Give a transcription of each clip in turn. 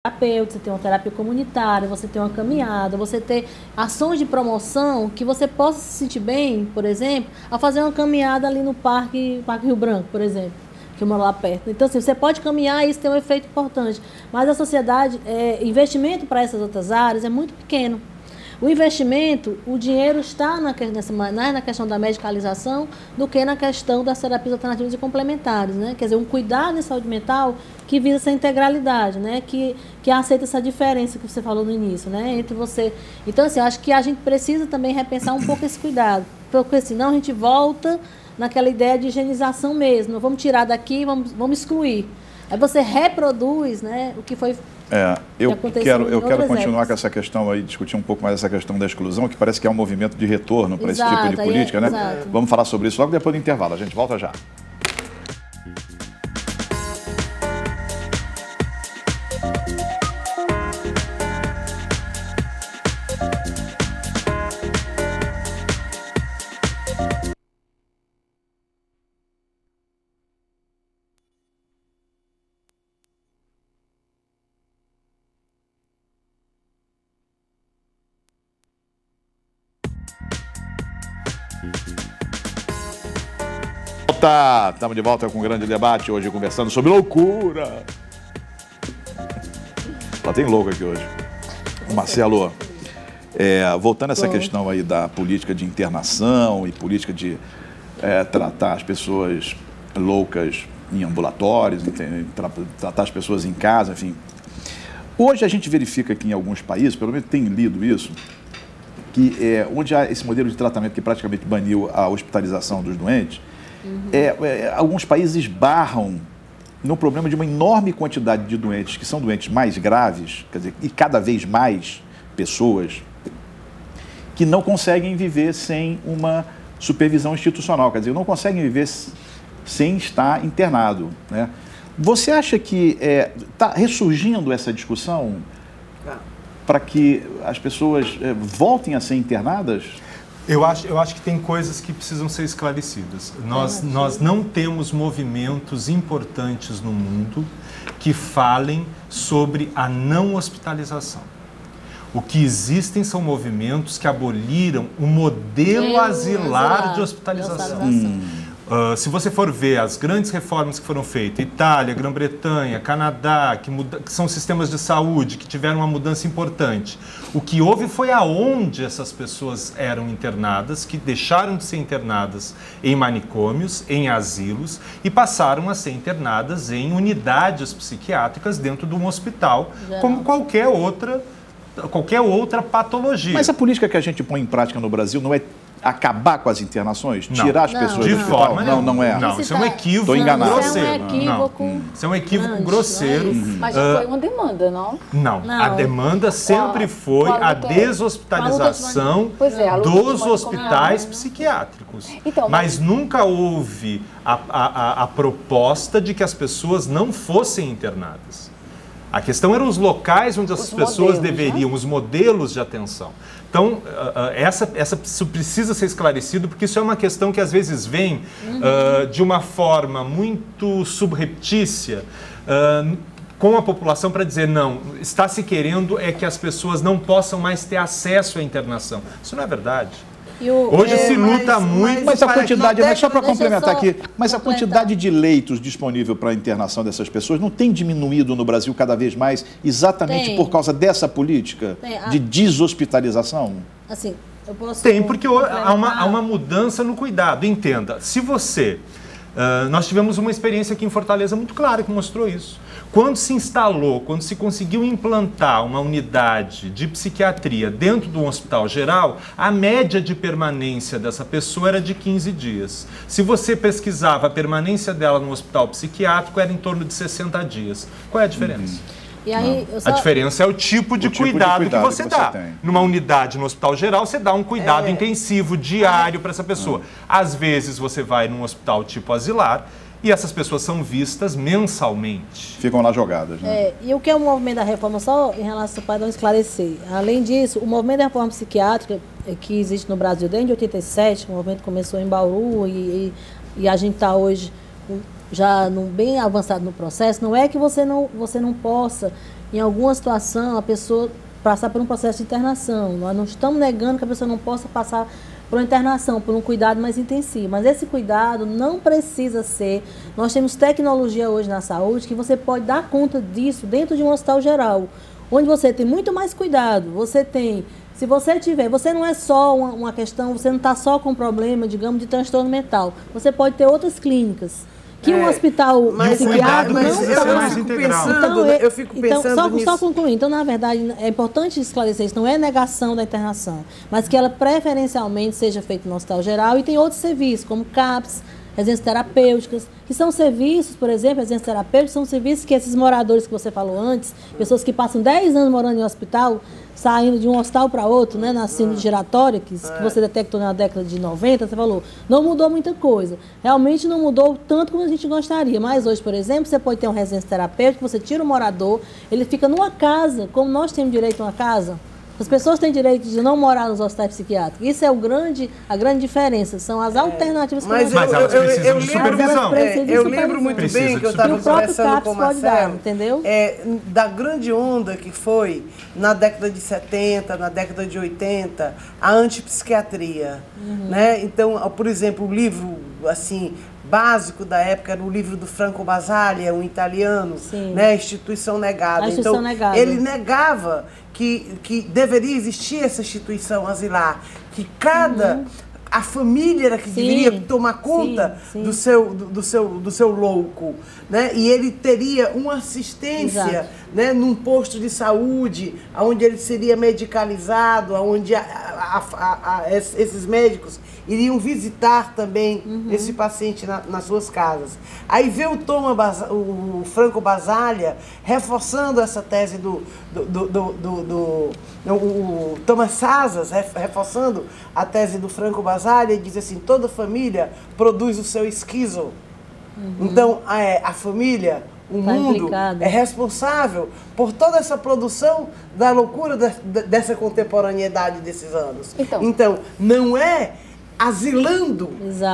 terapeuta, você tem uma terapia comunitária, você tem uma caminhada, você tem ações de promoção que você possa se sentir bem, por exemplo, ao fazer uma caminhada ali no Parque Rio Branco, por exemplo, que eu moro lá perto. Então, assim, você pode caminhar e isso tem um efeito importante. Mas a sociedade, investimento para essas outras áreas é muito pequeno. O investimento, o dinheiro está na questão da medicalização do que na questão das terapias alternativas e complementares, né? Quer dizer, um cuidado em saúde mental que visa essa integralidade, né? Que aceita essa diferença que você falou no início, né? Entre você... Então, assim, eu acho que a gente precisa também repensar um pouco esse cuidado, porque senão a gente volta naquela ideia de higienização mesmo. Vamos tirar daqui, vamos excluir. Aí você reproduz, né, o que foi... Eu quero continuar com essa questão aí, discutir um pouco mais essa questão da exclusão, que parece que é um movimento de retorno para esse tipo de política, né? Exato. Vamos falar sobre isso logo depois do intervalo. A gente volta já. Estamos de volta com um grande debate hoje, conversando sobre loucura. Só tem louco aqui hoje. Marcelo, voltando a essa questão aí da política de internação e política de tratar as pessoas loucas em ambulatórios, tratar as pessoas em casa, enfim. Hoje a gente verifica que em alguns países, pelo menos tem lido isso, que onde há esse modelo de tratamento que praticamente baniu a hospitalização dos doentes, alguns países barram no problema de uma enorme quantidade de doentes que são doentes mais graves, quer dizer, e cada vez mais pessoas que não conseguem viver sem uma supervisão institucional, quer dizer, não conseguem viver sem estar internado, né? Você acha que está ressurgindo essa discussão para que as pessoas voltem a ser internadas? Eu acho que tem coisas que precisam ser esclarecidas. Nós não temos movimentos importantes no mundo que falem sobre a não hospitalização. O que existem são movimentos que aboliram o modelo asilar de hospitalização. Se você for ver as grandes reformas que foram feitas, Itália, Grã-Bretanha, Canadá, que são sistemas de saúde que tiveram uma mudança importante, o que houve foi aonde essas pessoas eram internadas, que deixaram de ser internadas em manicômios, em asilos, e passaram a ser internadas em unidades psiquiátricas dentro de um hospital, como qualquer outra patologia. Mas a política que a gente põe em prática no Brasil não é acabar com as internações? Tirar as pessoas de do hospital? forma não é. Não, isso é um equívoco grosseiro. Isso é um equívoco grosseiro. Mas já foi uma demanda, não? Não. A demanda sempre foi a deshospitalização dos hospitais psiquiátricos. Mas nunca houve a proposta de que as pessoas não fossem internadas. A questão eram os locais onde as pessoas deveriam, os modelos de atenção. Então, isso precisa ser esclarecido, porque isso é uma questão que às vezes vem de uma forma muito subreptícia com a população para dizer, não, está se querendo que as pessoas não possam mais ter acesso à internação. Isso não é verdade. Hoje se luta muito... Mas a quantidade, só para complementar aqui, mas a quantidade de leitos disponível para a internação dessas pessoas não tem diminuído no Brasil cada vez mais, exatamente por causa dessa política de deshospitalização? Assim, eu posso... Tem, porque há uma mudança no cuidado. Entenda, se você... nós tivemos uma experiência aqui em Fortaleza muito clara que mostrou isso. Quando se instalou, quando se conseguiu implantar uma unidade de psiquiatria dentro de um hospital geral, a média de permanência dessa pessoa era de 15 dias. Se você pesquisava a permanência dela no hospital psiquiátrico, era em torno de 60 dias. Qual é a diferença? E aí, A diferença é o tipo de cuidado que você dá. Numa unidade no hospital geral, você dá um cuidado intensivo, diário para essa pessoa. Às vezes você vai num hospital tipo asilar e essas pessoas são vistas mensalmente. Ficam lá jogadas, né? E o que é o movimento da reforma, só em relação para não esclarecer. Além disso, o movimento da reforma psiquiátrica que existe no Brasil desde 87, o movimento começou em Bauru e a gente está hoje já bem avançado no processo, não é que você não possa em alguma situação, a pessoa passar por um processo de internação. Nós não estamos negando que a pessoa não possa passar por uma internação, por um cuidado mais intensivo. Mas esse cuidado não precisa ser... Nós temos tecnologia hoje na saúde que você pode dar conta disso dentro de um hospital geral, onde você tem muito mais cuidado. Você tem... Se você tiver... Você não é só uma questão... Você não está só com problema, digamos, de transtorno mental. Você pode ter outras clínicas. Que um hospital psiquiátrico não está. Eu fico pensando nisso. Só concluir. Então, na verdade, é importante esclarecer isso. Não é negação da internação, mas que ela preferencialmente seja feita no hospital geral. E tem outros serviços, como CAPS, residências terapêuticas, que são serviços, por exemplo, residências terapêuticas, são serviços que esses moradores que você falou antes, pessoas que passam 10 anos morando em um hospital, saindo de um hospital para outro, né, na síndrome giratória, que você detectou na década de 90, você falou, não mudou muita coisa. Realmente não mudou tanto como a gente gostaria. Mas hoje, por exemplo, você pode ter uma residência terapêutica, você tira o morador, ele fica numa casa, como nós temos direito a uma casa. As pessoas têm direito de não morar nos hospitais psiquiátricos. Isso é a grande diferença. São as alternativas que mas elas precisam de supervisão. Eu lembro muito bem que eu estava conversando com o Marcelo, entendeu? Da grande onda que foi na década de 70, na década de 80, a antipsiquiatria. Né? Então, por exemplo, o livro assim, básico da época era o livro do Franco Basaglia, um italiano, né? Instituição Negada. Instituição Negada. Ele negava que deveria existir essa instituição asilar, que a família era que deveria tomar conta do seu louco, né? E ele teria uma assistência, né, num posto de saúde, onde ele seria medicalizado, onde esses médicos iriam visitar também esse paciente nas suas casas. Aí vê o Franco Basaglia reforçando essa tese o Thomas Sazas reforçando a tese do Franco Basaglia e diz assim, toda família produz o seu esquizo. Então, a família, o mundo é responsável por toda essa produção da loucura dessa contemporaneidade desses anos. Então não é asilando,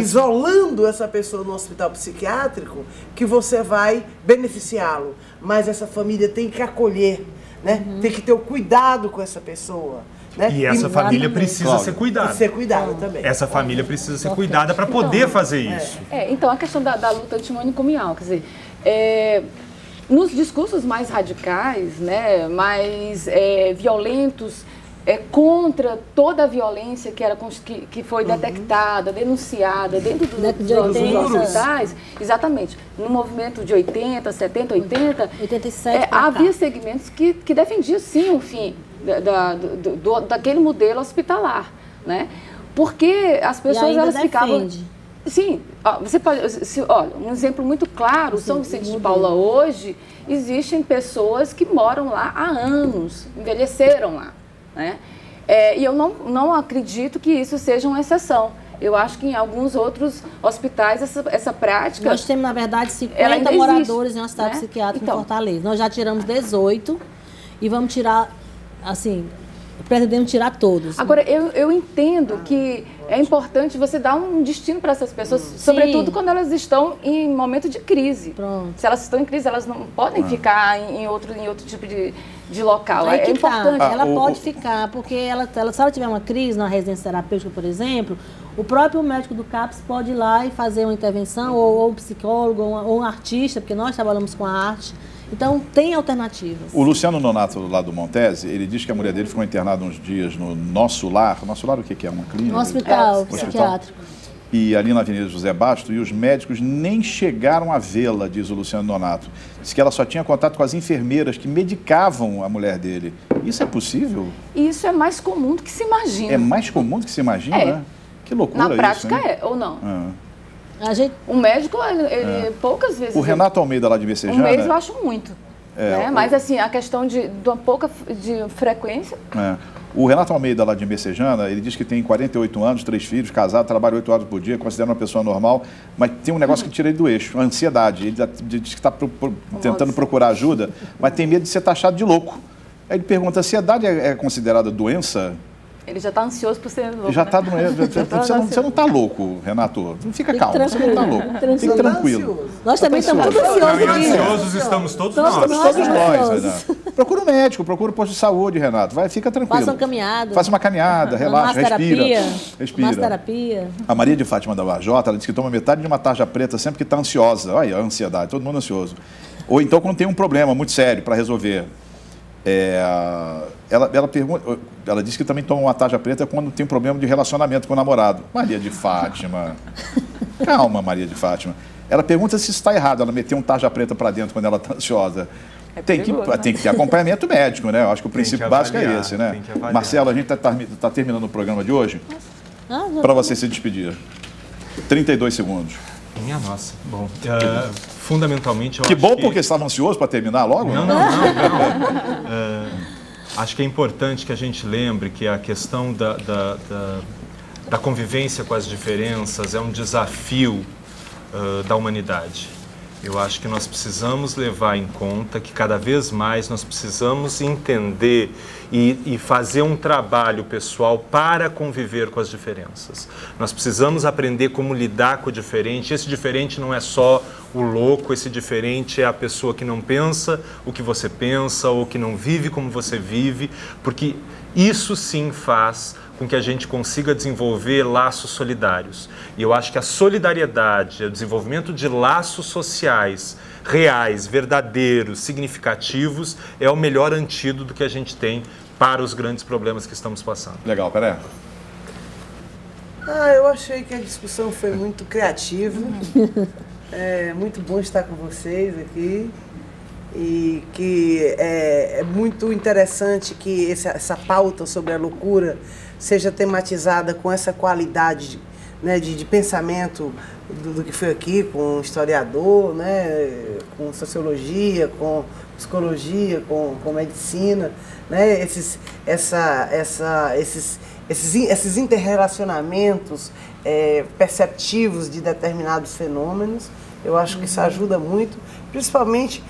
isolando essa pessoa no hospital psiquiátrico que você vai beneficiá-lo. Mas essa família tem que acolher, né? Tem que ter o cuidado com essa pessoa. Né? E essa família precisa ser cuidada. Ser cuidada também. Essa família precisa ser cuidada para poder fazer isso. Então, a questão da luta antimanicomial, quer dizer, nos discursos mais radicais, né, mais violentos, contra toda a violência que foi detectada, denunciada dentro dos hospitais, exatamente, no movimento de 80, 70, 80, 87, havia segmentos que defendiam sim o fim daquele modelo hospitalar, né? Porque as pessoas elas ficavam... Sim, você pode... Olha, um exemplo muito claro, São Vicente de Paula hoje, existem pessoas que moram lá há anos, envelheceram lá, né? E eu não acredito que isso seja uma exceção. Eu acho que em alguns outros hospitais essa prática... Nós temos, na verdade, 50 moradores em um hospital psiquiátrico em Fortaleza. Nós já tiramos 18 e vamos tirar, assim, pretendemos tirar todos. Agora, eu entendo que é importante você dar um destino para essas pessoas, sobretudo quando elas estão em momento de crise. Se elas estão em crise, elas não podem ficar em outro tipo de local. É importante. Ela pode ficar, porque se ela tiver uma crise na residência terapêutica, por exemplo, o próprio médico do CAPS pode ir lá e fazer uma intervenção, ou um psicólogo, ou um artista, porque nós trabalhamos com a arte. Então, tem alternativas. O Luciano Nonato, lá do Montese, ele diz que a mulher dele ficou internada uns dias no Nosso Lar. Nosso Lar o que é? Uma clínica? No hospital psiquiátrico. E ali na Avenida José Basto, e os médicos nem chegaram a vê-la, diz o Luciano Nonato. Diz que ela só tinha contato com as enfermeiras que medicavam a mulher dele. Isso é possível? Isso é mais comum do que se imagina. É mais comum do que se imagina, né? Que loucura isso, na prática hein? ou não? O médico, ele poucas vezes... O Renato Almeida, lá de Messejana... Um mês eu acho muito. Né? Mas, assim, a questão de uma pouca frequência... O Renato Almeida, lá de Messejana, ele diz que tem 48 anos, 3 filhos, casado, trabalha 8 horas por dia, considera uma pessoa normal, mas tem um negócio que tira ele do eixo, a ansiedade. Ele diz que está tentando procurar ajuda, mas tem medo de ser taxado de louco. Aí ele pergunta, a ansiedade é considerada doença? Ele já está ansioso por ser louco, Já né? está você não está louco, Renato. Não fica calmo, você não está louco. Fique tranquilo. Nós também estamos todos ansiosos. Ansiosos estamos todos nós. Todos nós, Renato. Procura um médico, procura um posto de saúde, Renato. Fica tranquilo. Faça uma caminhada. Faça uma caminhada, relaxa, respira. Massoterapia. A Maria de Fátima da Varjota, ela diz que toma metade de uma tarja preta sempre que está ansiosa. Olha, a ansiedade, todo mundo ansioso. Ou então quando tem um problema muito sério para resolver. Ela disse que também toma uma tarja preta quando tem um problema de relacionamento com o namorado. Maria de Fátima. Calma, Maria de Fátima. Ela pergunta se está errado ela meter um tarja preta para dentro quando ela está ansiosa. Tem que ter acompanhamento médico, né? Eu acho que o princípio básico é esse, né? Marcelo, a gente está terminando o programa de hoje. Para você se despedir. 32 segundos. Minha nossa. Bom, fundamentalmente... Que bom, porque estava ansioso para terminar logo? Não. Acho que é importante que a gente lembre que a questão da convivência com as diferenças é um desafio da humanidade. Eu acho que nós precisamos levar em conta que cada vez mais nós precisamos entender e fazer um trabalho pessoal para conviver com as diferenças. Nós precisamos aprender como lidar com o diferente. Esse diferente não é só o louco, esse diferente é a pessoa que não pensa o que você pensa ou que não vive como você vive, porque isso sim faz com que a gente consiga desenvolver laços solidários. E eu acho que a solidariedade, o desenvolvimento de laços sociais reais, verdadeiros, significativos, é o melhor antídoto que a gente tem para os grandes problemas que estamos passando. Legal, peraí. Eu achei que a discussão foi muito criativa. É muito bom estar com vocês aqui. E que é muito interessante que essa pauta sobre a loucura seja tematizada com essa qualidade, né, de pensamento do que foi aqui, com historiador, né, com sociologia, com psicologia, com medicina, né, esses interrelacionamentos perceptivos de determinados fenômenos. Eu acho que isso ajuda muito, principalmente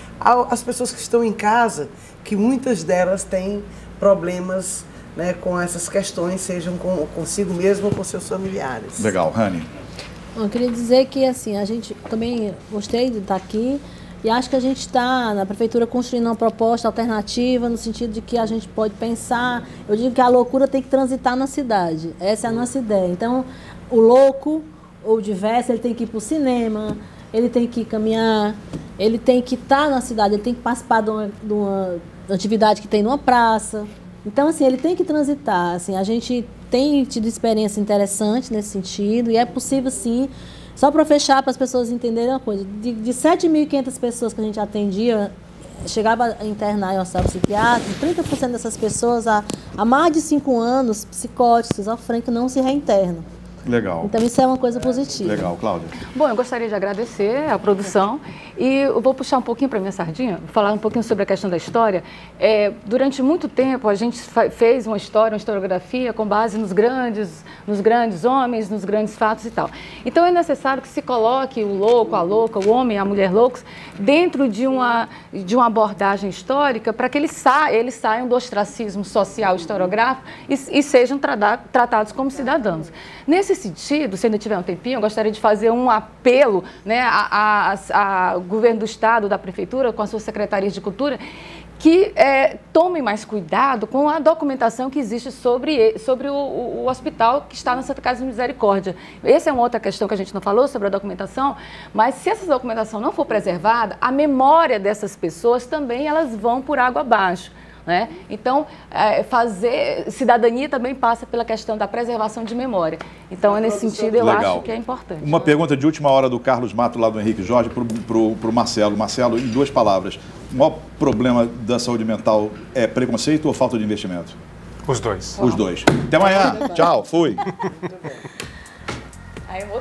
as pessoas que estão em casa, que muitas delas têm problemas, né, com essas questões, sejam consigo mesmo ou com seus familiares. Legal, Rani. Eu queria dizer que assim, a gente também gostei de estar aqui e acho que a gente está na prefeitura construindo uma proposta alternativa no sentido de que a gente pode pensar, eu digo que a loucura tem que transitar na cidade, essa é a nossa ideia. Então, o louco ou o diverso, ele tem que ir para o cinema, ele tem que caminhar, ele tem que estar na cidade, ele tem que participar de uma atividade que tem numa praça. Então, assim, ele tem que transitar. Assim, a gente tem tido experiência interessante nesse sentido e é possível, sim, só para fechar, para as pessoas entenderem uma coisa, de 7.500 pessoas que a gente atendia, chegava a internar em um hospital psiquiátrico, 30% dessas pessoas há mais de 5 anos, psicóticos, esquizofrênicos, não se reinternam. Legal. Então isso é uma coisa positiva. Legal, Cláudia. Bom, eu gostaria de agradecer a produção e eu vou puxar um pouquinho para minha sardinha, falar um pouquinho sobre a questão da história. Durante muito tempo a gente fez uma historiografia com base nos grandes homens, nos grandes fatos e tal. Então é necessário que se coloque o louco, a louca, o homem, a mulher loucos dentro de uma abordagem histórica para que eles saiam do ostracismo social historiográfico e sejam tratados como cidadãos. Nesse sentido, se ainda tiver um tempinho, eu gostaria de fazer um apelo, né, ao governo do Estado, da Prefeitura, com as suas secretarias de cultura, que tomem mais cuidado com a documentação que existe sobre o hospital que está na Santa Casa de Misericórdia. Essa é uma outra questão que a gente não falou sobre a documentação, mas se essa documentação não for preservada, a memória dessas pessoas também elas vão por água abaixo. Né? Então, fazer cidadania também passa pela questão da preservação de memória. Então, nesse sentido, eu acho que é importante. Uma pergunta de última hora do Carlos Mato, lá do Henrique Jorge, para o Marcelo. Marcelo, em 2 palavras, o maior problema da saúde mental é preconceito ou falta de investimento? Os dois. Os dois. Até amanhã. Tchau. Fui. Aí eu vou...